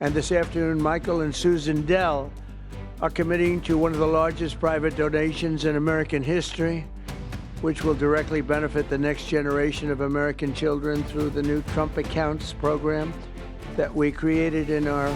And this afternoon, Michael and Susan Dell are committing to one of the largest private donations in American history, which will directly benefit the next generation of American children through the new Trump Accounts program that we created in our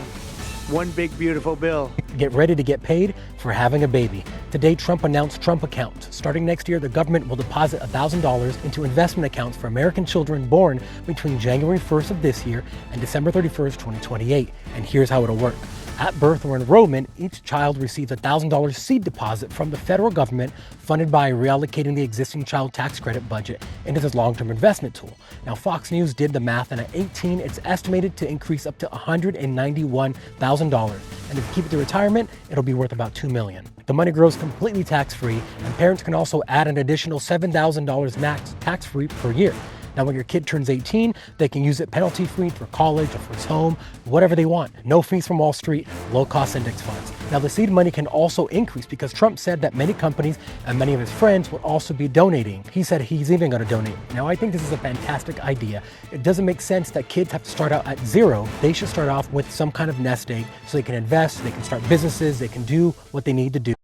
One Big Beautiful Bill. Get ready to get paid for having a baby. Today, Trump announced Trump Accounts. Starting next year, the government will deposit $1,000 into investment accounts for American children born between January 1st of this year and December 31st, 2028. And here's how it'll work. At birth or enrollment, each child receives a $1,000 seed deposit from the federal government, funded by reallocating the existing child tax credit budget into this long-term investment tool. Now, Fox News did the math, and at 18, it's estimated to increase up to $191,000. And if you keep it to retirement, it'll be worth about $2 million. The money grows completely tax-free, and parents can also add an additional $7,000 max tax-free per year. Now, when your kid turns 18, they can use it penalty-free for college or for his home, whatever they want. No fees from Wall Street, low-cost index funds. Now, the seed money can also increase because Trump said that many companies and many of his friends would also be donating. He said he's even going to donate. Now, I think this is a fantastic idea. It doesn't make sense that kids have to start out at zero. They should start off with some kind of nest egg so they can invest, they can start businesses, they can do what they need to do.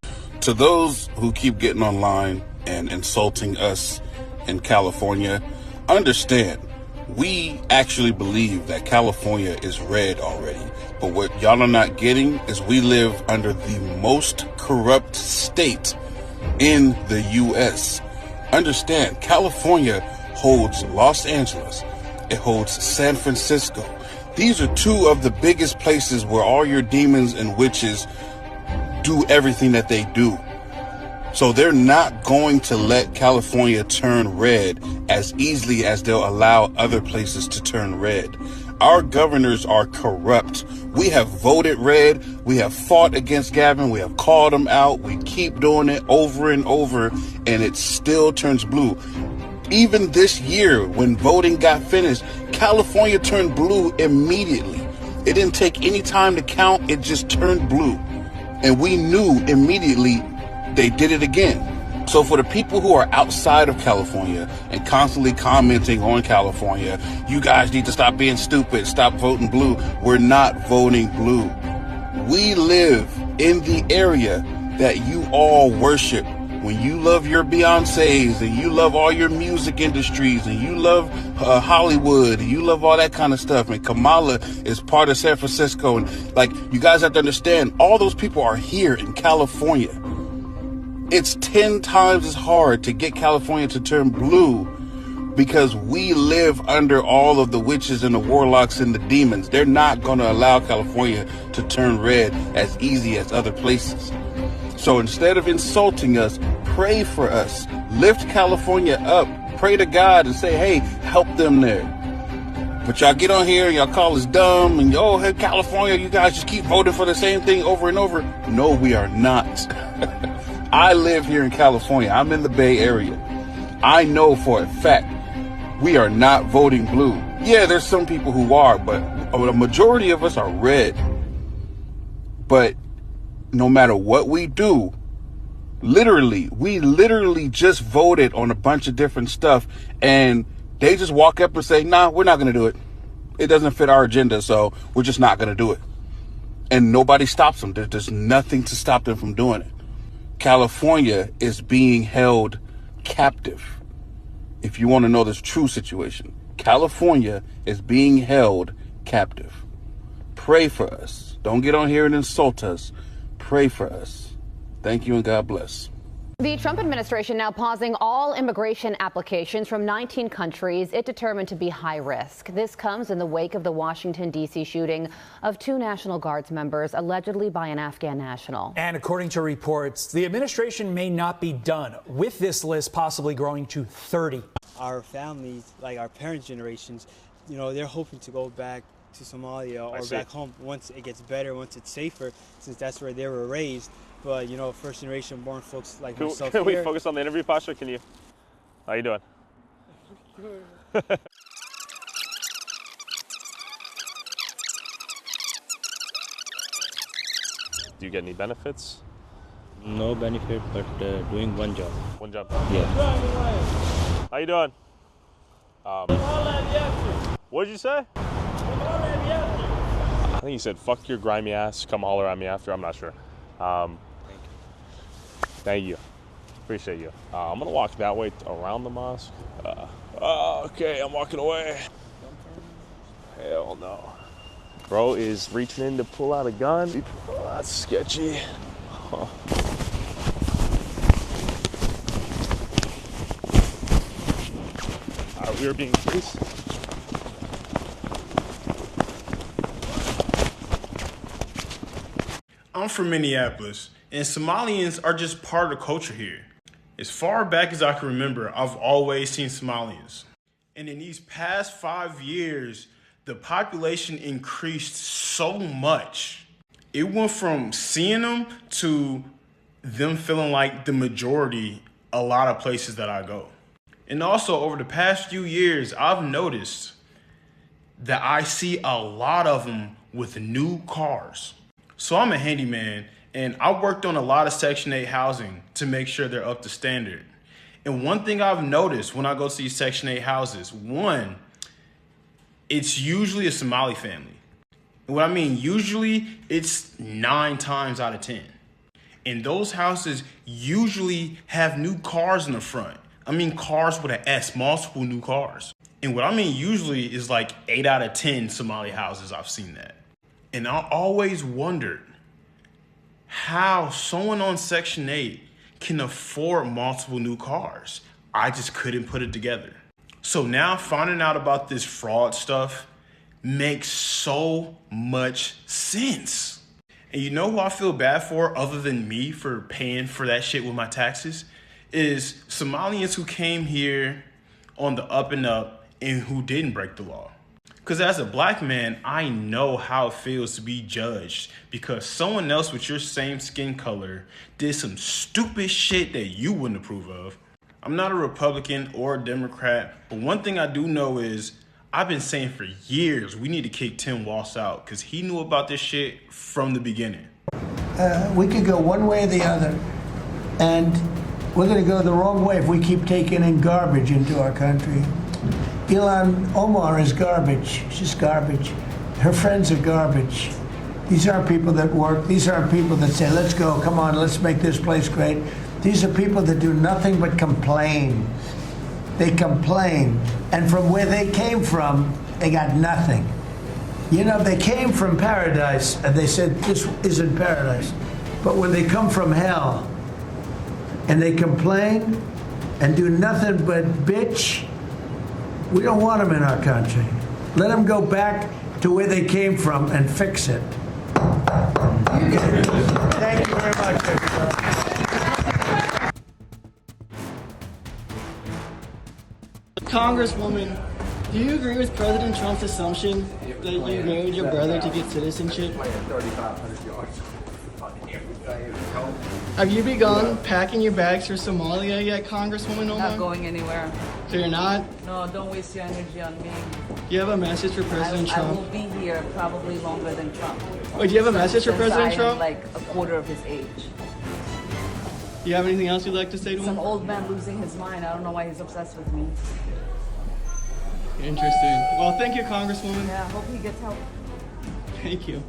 To those who keep getting online and insulting us in California, understand, we actually believe that California is red already. But what y'all are not getting is we live under the most corrupt state in the U.S. Understand, California holds Los Angeles. It holds San Francisco. These are two of the biggest places where all your demons and witches do everything that they do. So they're not going to let California turn red as easily as they'll allow other places to turn red. Our governors are corrupt. We have voted red. We have fought against Gavin. We have called him out. We keep doing it over and over, and it still turns blue. Even this year, when voting got finished, California turned blue immediately. It didn't take any time to count. It just turned blue. And we knew immediately they did it again. So for the people who are outside of California and constantly commenting on California, you guys need to stop being stupid, stop voting blue. We're not voting blue. We live in the area that you all worship. When you love your Beyoncés and you love all your music industries and you love Hollywood and you love all that kind of stuff, and Kamala is part of San Francisco, and like, you guys have to understand, all those people are here in California. It's 10 times as hard to get California to turn blue because we live under all of the witches and the warlocks and the demons. They're not going to allow California to turn red as easy as other places. So instead of insulting us, pray for us. Lift California up. Pray to God and say, hey, help them there. But y'all get on here, y'all call us dumb, and oh, hey, California, you guys just keep voting for the same thing over and over. No, we are not. I live here in California. I'm in the Bay Area. I know for a fact we are not voting blue. Yeah, there's some people who are, but a majority of us are red. But no matter what we do, we literally just voted on a bunch of different stuff, and they just walk up and say, nah, we're not going to do it. It doesn't fit our agenda, so we're just not going to do it. And nobody stops them. There's nothing to stop them from doing it. California is being held captive. If you want to know the true situation, California is being held captive. Pray for us. Don't get on here and insult us. Pray for us. Thank you and God bless. The Trump administration now pausing all immigration applications from 19 countries it determined to be high risk. This comes in the wake of the Washington, D.C. shooting of 2 National Guards members, allegedly by an Afghan national. And according to reports, the administration may not be done, with this list possibly growing to 30. Our families, like our parents' generations, they're hoping to go back to Somalia or back home once it gets better, once it's safer, since that's where they were raised. But, first generation born folks like myself Can we focus on the interview posture? How you doing? Do you get any benefits? No benefit, but doing one job. One job? Yeah. How you doing? What did you say? I think he said, fuck your grimy ass, come holler at me after. I'm not sure. Thank you. Appreciate you. I'm going to walk that way around the mosque. Okay, I'm walking away. Hell no. Bro is reaching in to pull out a gun. Oh, that's sketchy. Huh. We are being chased. I'm from Minneapolis, and Somalians are just part of the culture here. As far back as I can remember, I've always seen Somalians. And in these past 5 years, the population increased so much. It went from seeing them to them feeling like the majority a lot of places that I go. And also, over the past few years, I've noticed that I see a lot of them with new cars. So I'm a handyman, and I worked on a lot of Section 8 housing to make sure they're up to standard. And one thing I've noticed when I go to these Section 8 houses, one, it's usually a Somali family. And what I mean, usually it's 9 times out of 10. And those houses usually have new cars in the front. I mean cars with an S, multiple new cars. And what I mean usually is like 8 out of 10 Somali houses, I've seen that. And I always wondered how someone on Section 8 can afford multiple new cars. I just couldn't put it together. So now finding out about this fraud stuff makes so much sense. And you know who I feel bad for other than me for paying for that shit with my taxes? Is Somalians who came here on the up and up and who didn't break the law. Because as a black man, I know how it feels to be judged because someone else with your same skin color did some stupid shit that you wouldn't approve of. I'm not a Republican or a Democrat, but one thing I do know is I've been saying for years we need to kick Tim Walz out because he knew about this shit from the beginning. We could go one way or the other, and we're going to go the wrong way if we keep taking in garbage into our country. Ilhan Omar is garbage. She's garbage. Her friends are garbage. These aren't people that work. These aren't people that say, let's go, come on, let's make this place great. These are people that do nothing but complain. They complain. And from where they came from, they got nothing. You know, they came from paradise, and they said, this isn't paradise. But when they come from hell, and they complain, and do nothing but bitch, we don't want them in our country. Let them go back to where they came from and fix it. Thank you very much, everybody. Congresswoman, do you agree with President Trump's assumption that you married your brother to get citizenship? Have you begun packing your bags for Somalia yet, Congresswoman Omar? Not going anywhere. So you're not? No, don't waste your energy on me. Do you have a message for President Trump? I will be here probably longer than Trump. Wait, do you have a message for President Trump? I'm like a quarter of his age. Do you have anything else you'd like to say to him? Some old man losing his mind. I don't know why he's obsessed with me. Interesting. Well, thank you, Congresswoman. Yeah, I hope he gets help. Thank you.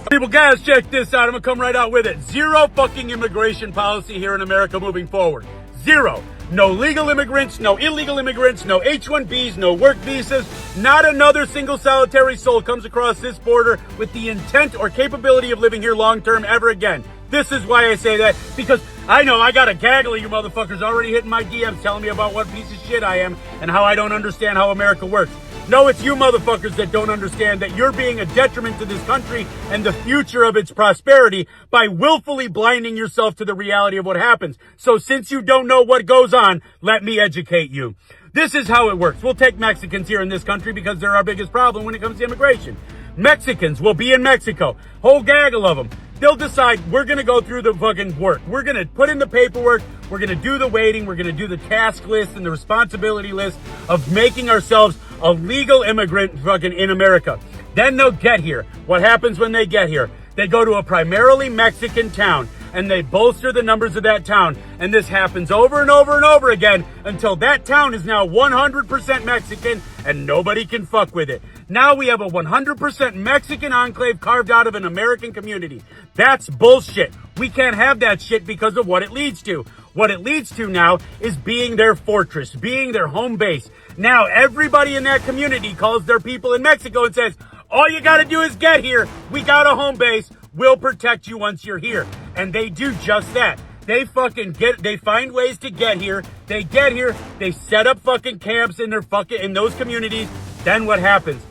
People, guys, check this out. I'm gonna come right out with it. Zero fucking immigration policy here in America moving forward. Zero. No legal immigrants, no illegal immigrants, no H-1Bs, no work visas. Not another single solitary soul comes across this border with the intent or capability of living here long term ever again. This is why I say that, because I know I got a gaggle of you motherfuckers already hitting my DMs telling me about what piece of shit I am and how I don't understand how America works. No, it's you motherfuckers that don't understand that you're being a detriment to this country and the future of its prosperity by willfully blinding yourself to the reality of what happens. So since you don't know what goes on, let me educate you. This is how it works. We'll take Mexicans here in this country because they're our biggest problem when it comes to immigration. Mexicans will be in Mexico. Whole gaggle of them. They'll decide we're going to go through the fucking work. We're going to put in the paperwork. We're going to do the waiting. We're going to do the task list and the responsibility list of making ourselves a legal immigrant fucking in America. Then they'll get here. What happens when they get here? They go to a primarily Mexican town and they bolster the numbers of that town. And this happens over and over and over again until that town is now 100% Mexican and nobody can fuck with it. Now we have a 100% Mexican enclave carved out of an American community. That's bullshit. We can't have that shit because of what it leads to. What it leads to now is being their fortress, being their home base. Now everybody in that community calls their people in Mexico and says, all you got to do is get here. We got a home base. We'll protect you once you're here. And they do just that. They find ways to get here. They get here. They set up fucking camps in those communities. Then what happens?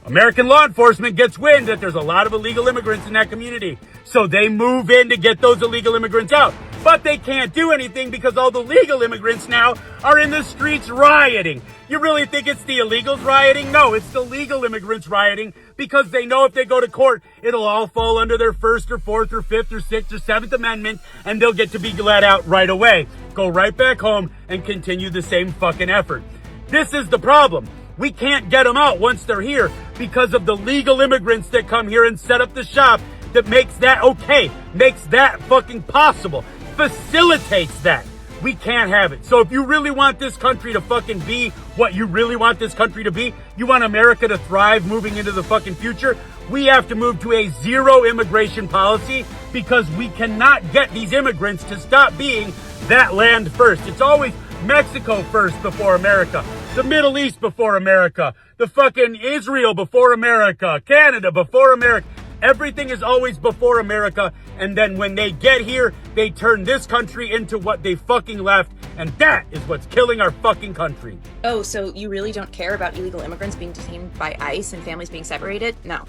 American law enforcement gets wind that there's a lot of illegal immigrants in that community. So they move in to get those illegal immigrants out. But they can't do anything because all the legal immigrants now are in the streets rioting. You really think it's the illegals rioting? No, it's the legal immigrants rioting because they know if they go to court, it'll all fall under their First or Fourth or Fifth or Sixth or Seventh Amendment, and they'll get to be let out right away. Go right back home and continue the same fucking effort. This is the problem. We can't get them out once they're here because of the legal immigrants that come here and set up the shop that makes that okay, makes that fucking possible, facilitates that. We can't have it. So if you really want this country to fucking be what you really want this country to be, you want America to thrive moving into the fucking future, we have to move to a zero immigration policy because we cannot get these immigrants to stop being that land first. It's always Mexico first before America, the Middle East before America, the fucking Israel before America, Canada before America. Everything is always before America, and then when they get here, they turn this country into what they fucking left, and that is what's killing our fucking country. Oh, so you really don't care about illegal immigrants being detained by ICE and families being separated? No.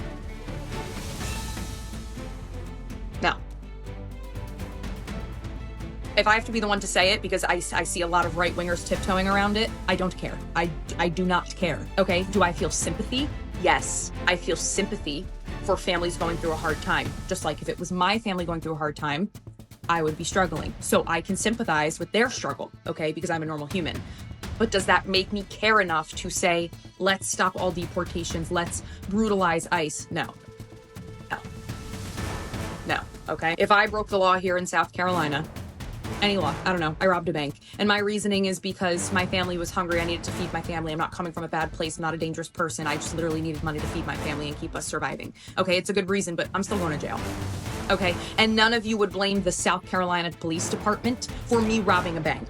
No. If I have to be the one to say it, because I see a lot of right-wingers tiptoeing around it, I don't care. I do not care, okay? Do I feel sympathy? Yes, I feel sympathy for families going through a hard time. Just like if it was my family going through a hard time, I would be struggling. So I can sympathize with their struggle, okay? Because I'm a normal human. But does that make me care enough to say, let's stop all deportations, let's brutalize ICE? No. No. No, okay? If I broke the law here in South Carolina, any law, I don't know, I robbed a bank. And my reasoning is because my family was hungry, I needed to feed my family. I'm not coming from a bad place, I'm not a dangerous person. I just literally needed money to feed my family and keep us surviving. Okay, it's a good reason, but I'm still going to jail. Okay, and none of you would blame the South Carolina Police Department for me robbing a bank.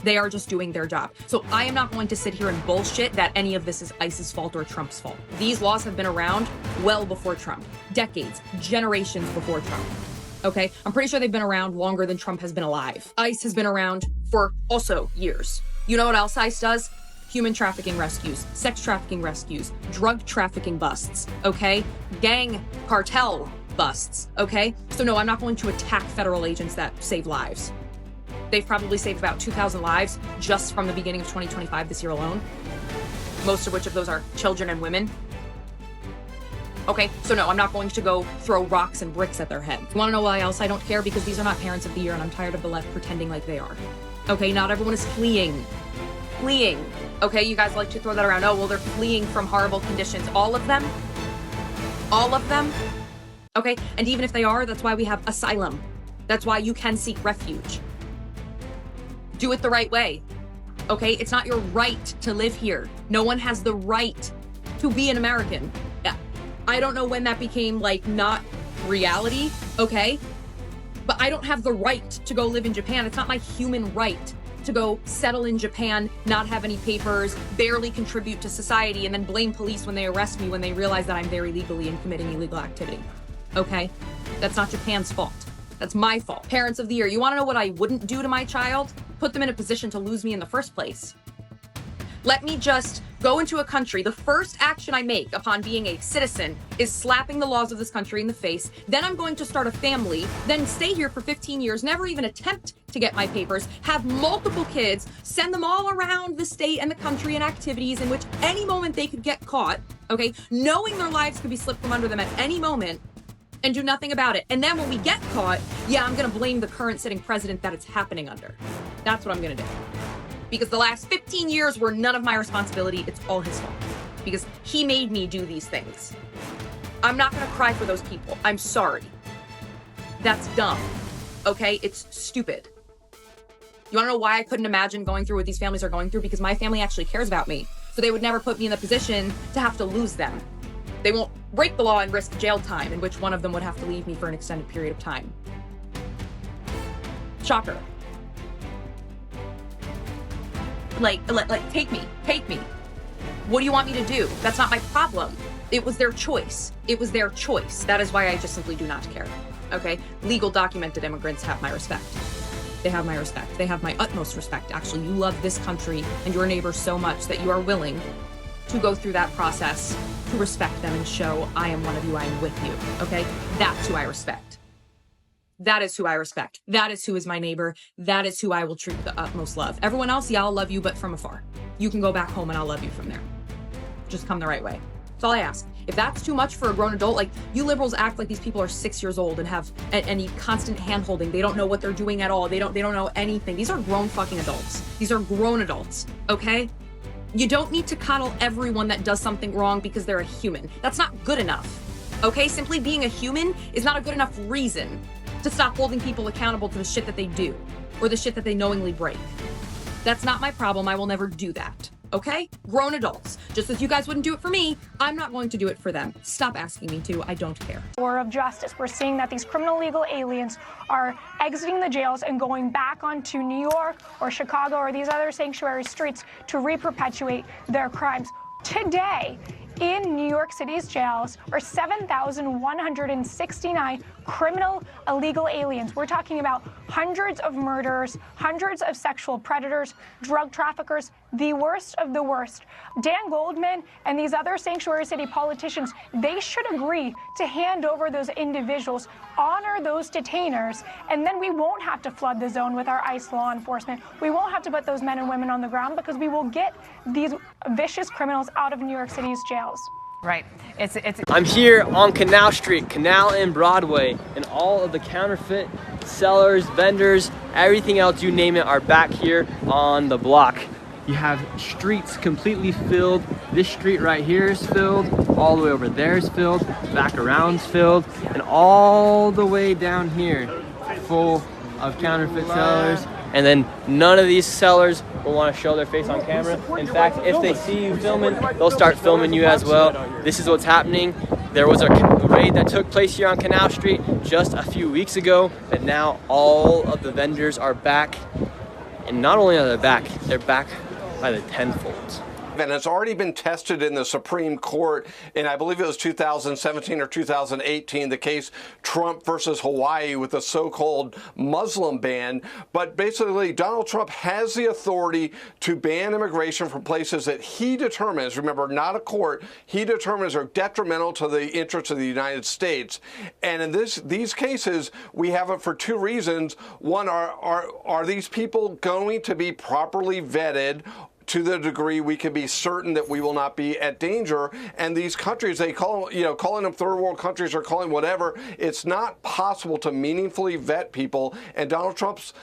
They are just doing their job. So I am not going to sit here and bullshit that any of this is ICE's fault or Trump's fault. These laws have been around well before Trump. Decades, generations before Trump. Okay, I'm pretty sure they've been around longer than Trump has been alive. ICE has been around for also years. You know what else ICE does? Human trafficking rescues, sex trafficking rescues, drug trafficking busts, okay? Gang cartel busts, okay? So no, I'm not going to attack federal agents that save lives. They've probably saved about 2,000 lives just from the beginning of 2025 this year alone. Most of which of those are children and women. Okay, so no, I'm not going to go throw rocks and bricks at their head. You wanna know why else I don't care? Because these are not parents of the year and I'm tired of the left pretending like they are. Okay, not everyone is fleeing. Fleeing. Okay, you guys like to throw that around. Oh, well, they're fleeing from horrible conditions. All of them? All of them? Okay, and even if they are, that's why we have asylum. That's why you can seek refuge. Do it the right way. Okay, it's not your right to live here. No one has the right to be an American. Yeah. I don't know when that became, like, not reality, okay? But I don't have the right to go live in Japan. It's not my human right to go settle in Japan, not have any papers, barely contribute to society, and then blame police when they arrest me when they realize that I'm there illegally and committing illegal activity, okay? That's not Japan's fault. That's my fault. Parents of the year, you wanna know what I wouldn't do to my child? Put them in a position to lose me in the first place. Let me just go into a country. The first action I make upon being a citizen is slapping the laws of this country in the face. Then I'm going to start a family, then stay here for 15 years, never even attempt to get my papers, have multiple kids, send them all around the state and the country in activities in which any moment they could get caught, okay, knowing their lives could be slipped from under them at any moment, and do nothing about it. And then when we get caught, yeah, I'm gonna blame the current sitting president that it's happening under. That's what I'm gonna do. Because the last 15 years were none of my responsibility. It's all his fault. Because he made me do these things. I'm not gonna cry for those people. I'm sorry. That's dumb. Okay? It's stupid. You wanna know why I couldn't imagine going through what these families are going through? Because my family actually cares about me. So they would never put me in the position to have to lose them. They won't break the law and risk jail time, in which one of them would have to leave me for an extended period of time. Shocker. Like, take me. What do you want me to do? That's not my problem. It was their choice. It was their choice. That is why I just simply do not care. Okay? Legal documented immigrants have my respect. They have my respect. They have my utmost respect. Actually, you love this country and your neighbors so much that you are willing to go through that process to respect them and show I am one of you, I am with you. Okay? That's who I respect. That is who I respect. That is who is my neighbor. That is who I will treat with the utmost love. Everyone else, yeah, I'll love you, but from afar. You can go back home and I'll love you from there. Just come the right way. That's all I ask. If that's too much for a grown adult, like, you liberals act like these people are 6 years old and need constant hand-holding. They don't know what they're doing at all. They don't know anything. These are grown fucking adults. These are grown adults, okay? You don't need to coddle everyone that does something wrong because they're a human. That's not good enough, okay? Simply being a human is not a good enough reason to stop holding people accountable to the shit that they do or the shit that they knowingly break. That's not my problem. I will never do that. Okay? Grown adults. Just as you guys wouldn't do it for me, I'm not going to do it for them. Stop asking me to. I don't care. War of justice. We're seeing that these criminal illegal aliens are exiting the jails and going back onto New York or Chicago or these other sanctuary streets to re-perpetuate their crimes. Today, in New York City's jails are 7,169 criminal illegal aliens. We're talking about hundreds of murderers, hundreds of sexual predators, drug traffickers, the worst of the worst. Dan Goldman and these other sanctuary city politicians, they should agree to hand over those individuals, honor those detainers, and then we won't have to flood the zone with our ICE law enforcement. We won't have to put those men and women on the ground because we will get these vicious criminals out of New York City's jails. Right. I'm here on Canal Street, Canal and Broadway, and all of the counterfeit sellers, vendors, everything else, you name it, are back here on the block. You have streets completely filled. This street right here is filled. All the way over there is filled. Back around's filled. And all the way down here, full of counterfeit sellers. And then none of these sellers will want to show their face on camera. In fact, if they see you filming, they'll start filming you as well. This is what's happening. There was a raid that took place here on Canal Street just a few weeks ago, but now all of the vendors are back. And not only are they back, they're back by the tenfold. And it's already been tested in the Supreme Court in, I believe it was 2017 or 2018, the case Trump versus Hawaii with the so-called Muslim ban. But basically, Donald Trump has the authority to ban immigration from places that he determines, remember, not a court, he determines are detrimental to the interests of the United States. And in these cases, we have it for two reasons. One, are these people going to be properly vetted to the degree we can be certain that we will not be at danger? And these countries, they call, calling them third world countries or calling whatever, it's not possible to meaningfully vet people. And Donald Trump's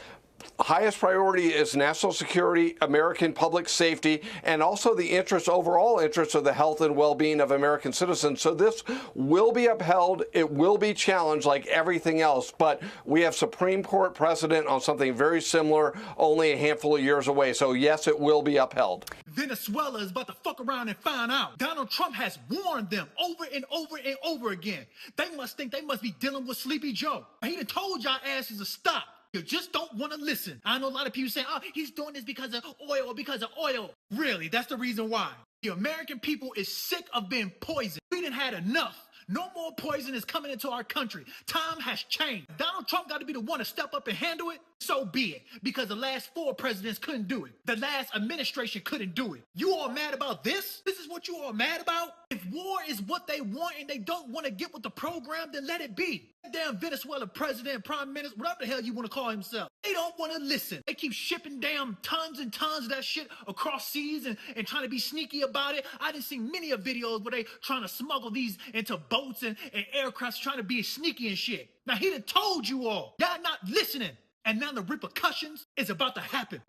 highest priority is national security, American public safety, and also the overall interests of the health and well-being of American citizens. So this will be upheld. It will be challenged like everything else. But we have Supreme Court precedent on something very similar, only a handful of years away. So yes, it will be upheld. Venezuela is about to fuck around and find out. Donald Trump has warned them over and over and over again. They must think they must be dealing with Sleepy Joe. He done told y'all asses to stop. You just don't want to listen. I know a lot of people saying, oh, he's doing this because of oil or because of oil. Really, that's the reason why. The American people is sick of being poisoned. We done had enough. No more poison is coming into our country. Time has changed. Donald Trump got to be the one to step up and handle it. So be it. Because the last 4 presidents couldn't do it. The last administration couldn't do it. You all mad about this? This is what you all mad about? If war is what they want and they don't want to get with the program, then let it be. That damn Venezuela president, prime minister, whatever the hell you want to call himself, they don't want to listen. They keep shipping damn tons and tons of that shit across seas and trying to be sneaky about it. I done seen many of videos where they trying to smuggle these into boats and aircrafts, trying to be sneaky and shit. Now he done told you all. Y'all not listening. And now the repercussions is about to happen.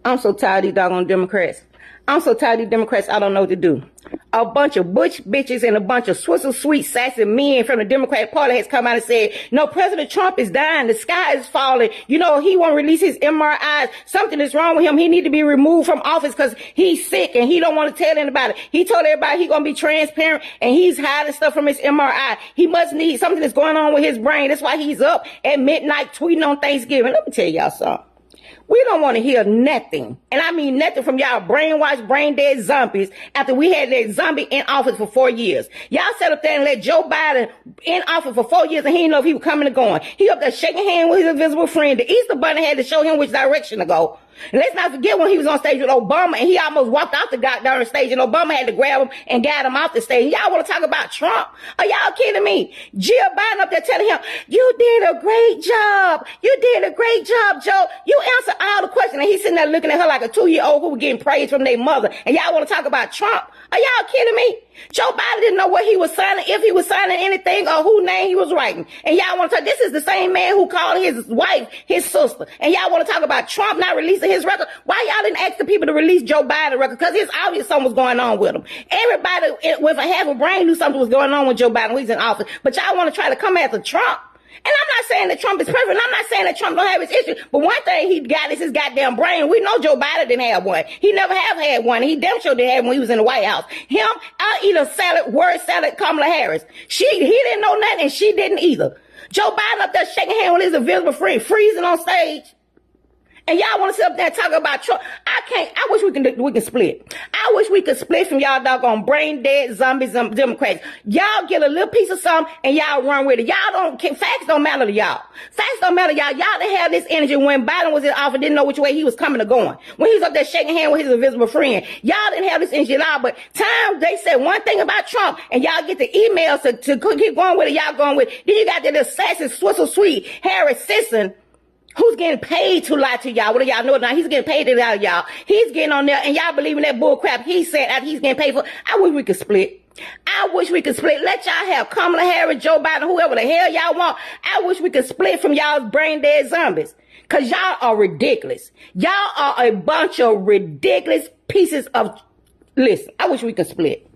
I'm so tired of these doggone Democrats. I'm so tired of these Democrats, I don't know what to do. a bunch of butch bitches and a bunch of Swizzle sweet sassy men from the Democratic Party has come out and said, no, President Trump is dying. The sky is falling. You know, he won't release his MRIs. Something is wrong with him. He need to be removed from office because he's sick and he don't want to tell anybody. He told everybody he's going to be transparent and he's hiding stuff from his MRI. He must need something that's going on with his brain. That's why he's up at midnight tweeting on Thanksgiving. Let me tell y'all something. We don't want to hear nothing, and I mean nothing from y'all brainwashed, brain-dead zombies after we had that zombie in office for 4 years. Y'all sat up there and let Joe Biden in office for 4 years, and he didn't know if he was coming or going. He up there shaking hands with his invisible friend. The Easter Bunny had to show him which direction to go. And let's not forget when he was on stage with Obama, and he almost walked off the goddamn stage, and Obama had to grab him and guide him off the stage. Y'all want to talk about Trump? Are y'all kidding me? Jill Biden up there telling him, you did a great job. You did a great job, Joe. You answered all the questions. And he's sitting there looking at her like a 2-year-old who was getting praise from their mother. And y'all want to talk about Trump? Are y'all kidding me? Joe Biden didn't know what he was signing, if he was signing anything or whose name he was writing. And y'all want to talk, this is the same man who called his wife his sister. And y'all want to talk about Trump not releasing his record? Why y'all didn't ask the people to release Joe Biden's record? Because it's obvious something was going on with him. Everybody with a half a brain knew something was going on with Joe Biden when he's in office. But y'all want to try to come after Trump? And I'm not saying that Trump is perfect. I'm not saying that Trump don't have his issues. But one thing he got is his goddamn brain. We know Joe Biden didn't have one. He never have had one. He damn sure didn't have one when he was in the White House. Him, I'll eat a salad, word salad, Kamala Harris. He didn't know nothing and she didn't either. Joe Biden up there shaking hands with his invisible friend, freezing on stage. And y'all want to sit up there and talk about Trump. I wish we can split. I wish we could split from y'all doggone brain dead zombies and Democrats. Y'all get a little piece of something and y'all run with it. Facts don't matter to y'all. Facts don't matter to y'all. Y'all didn't have this energy when Biden was in office, didn't know which way he was coming or going. When he was up there shaking hands with his invisible friend. Y'all didn't have this energy at all. But they said one thing about Trump and y'all get the emails to keep going with it. Y'all going with it. Then you got the sassy, Swizzle sweet Harris Sisson, who's getting paid to lie to y'all. What do y'all know now? He's getting paid to lie to y'all. He's getting on there and y'all believing that bull crap he said after he's getting paid for. I wish we could split. I wish we could split. Let y'all have Kamala Harris, Joe Biden, whoever the hell y'all want. I wish we could split from y'all's brain dead zombies. Cause y'all are ridiculous. Y'all are a bunch of ridiculous pieces of, listen, I wish we could split.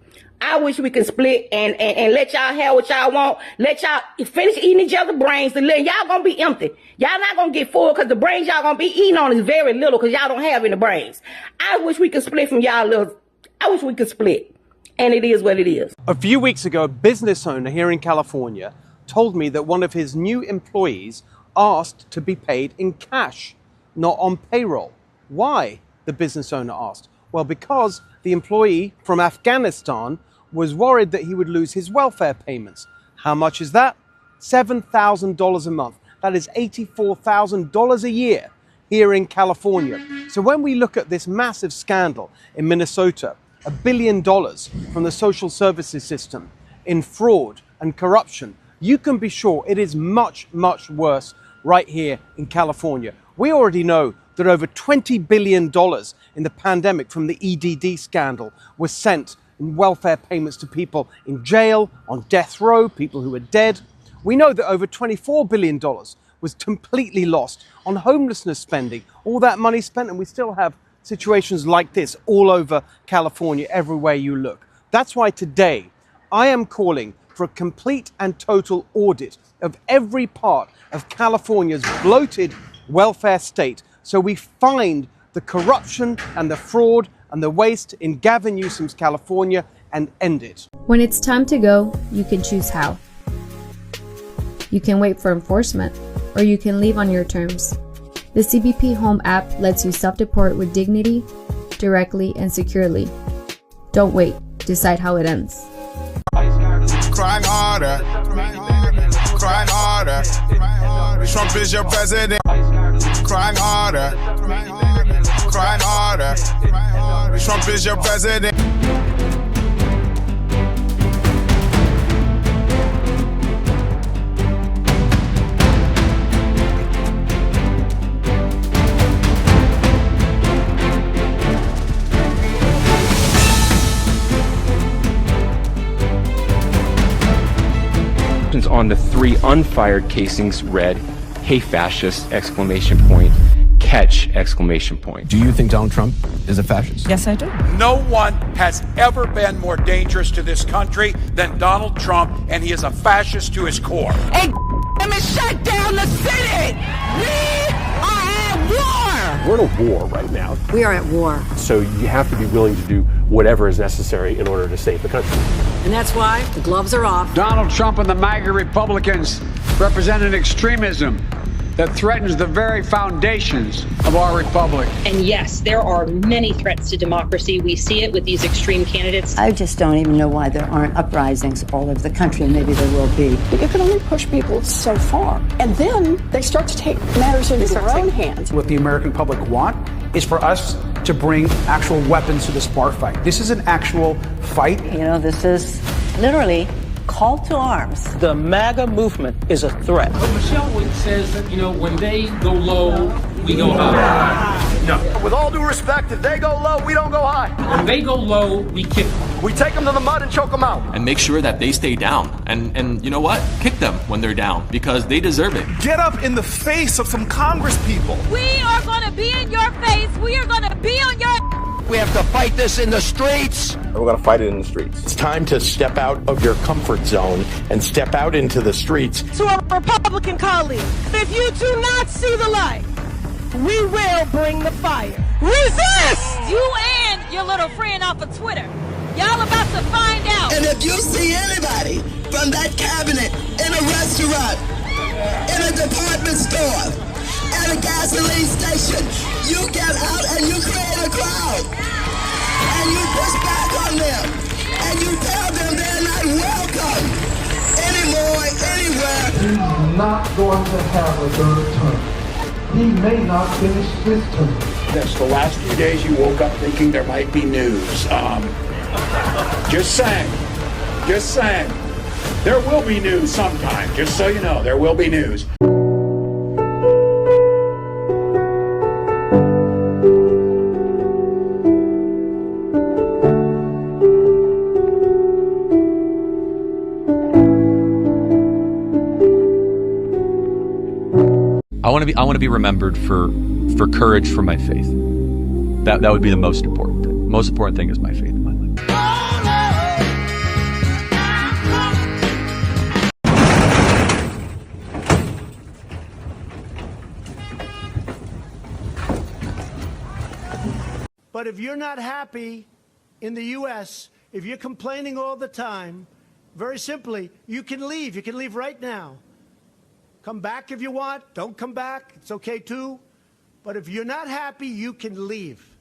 I wish we could split and let y'all have what y'all want. Let y'all finish eating each other's brains. And y'all gonna be empty. Y'all not gonna get full because the brains y'all gonna be eating on is very little because y'all don't have any brains. I wish we could split from y'all little. I wish we could split. And it is what it is. A few weeks ago, a business owner here in California told me that one of his new employees asked to be paid in cash, not on payroll. Why? The business owner asked. Well, because the employee from Afghanistan was worried that he would lose his welfare payments. How much is that? $7,000 a month. That is $84,000 a year here in California. So when we look at this massive scandal in Minnesota, $1 billion from the social services system in fraud and corruption, you can be sure it is much, much worse right here in California. We already know that over $20 billion in the pandemic from the EDD scandal was sent in welfare payments to people in jail, on death row, people who are dead. We know that over $24 billion was completely lost on homelessness spending. All that money spent, and we still have situations like this all over California, everywhere you look. That's why today I am calling for a complete and total audit of every part of California's bloated welfare state, so we find the corruption and the fraud and the waste in Gavin Newsom's California and end it. When it's time to go, you can choose how. You can wait for enforcement, or you can leave on your terms. The CBP Home app lets you self-deport with dignity, directly and securely. Don't wait, decide how it ends. Crying harder, crying harder. Trump is your president. Crying harder, crying harder. Trump is your president. On the 3 unfired casings read, "Hey fascist!" catch! Exclamation point. Do you think Donald Trump is a fascist? Yes, I do. No one has ever been more dangerous to this country than Donald Trump, and he is a fascist to his core. Hey, let me shut down the Senate! We are at war! We're in a war right now. We are at war. So you have to be willing to do whatever is necessary in order to save the country. And that's why the gloves are off. Donald Trump and the MAGA Republicans represent an extremism that threatens the very foundations of our republic. And yes, there are many threats to democracy. We see it with these extreme candidates. I just don't even know why there aren't uprisings all over the country, and maybe there will be. You can only push people so far, and then they start to take matters into their own hands. What the American public want is for us to bring actual weapons to this bar fight. This is an actual fight. You know, this is literally call to arms. The MAGA movement is a threat. But Michelle says that, when they go low, we go high. No. With all due respect, if they go low, we don't go high. When they go low, we kick them. We take them to the mud and choke them out. And make sure that they stay down. And you know what? Kick them when they're down, because they deserve it. Get up in the face of some Congress people. We are going to be in your face. We are going to be on your... We have to fight this in the streets. And we're going to fight it in the streets. It's time to step out of your comfort zone and step out into the streets. To our Republican colleagues, if you do not see the light, we will bring the fire. Resist! You and your little friend off of Twitter. Y'all about to find out. And if you see anybody from that cabinet in a restaurant, in a department store, at a gasoline station, you get out and you create a crowd. And you push back on them. And you tell them they're not welcome anymore, anywhere. He's not going to have a third term. He may not finish this term. Yes, the last few days you woke up thinking there might be news. Just saying. There will be news sometime, just so you know, there will be news. I want to be remembered for courage for my faith. That would be the most important thing. Most important thing is my faith in my life. But if you're not happy in the U.S., if you're complaining all the time, very simply, you can leave. You can leave right now. Come back if you want. Don't come back. It's okay too. But if you're not happy, you can leave.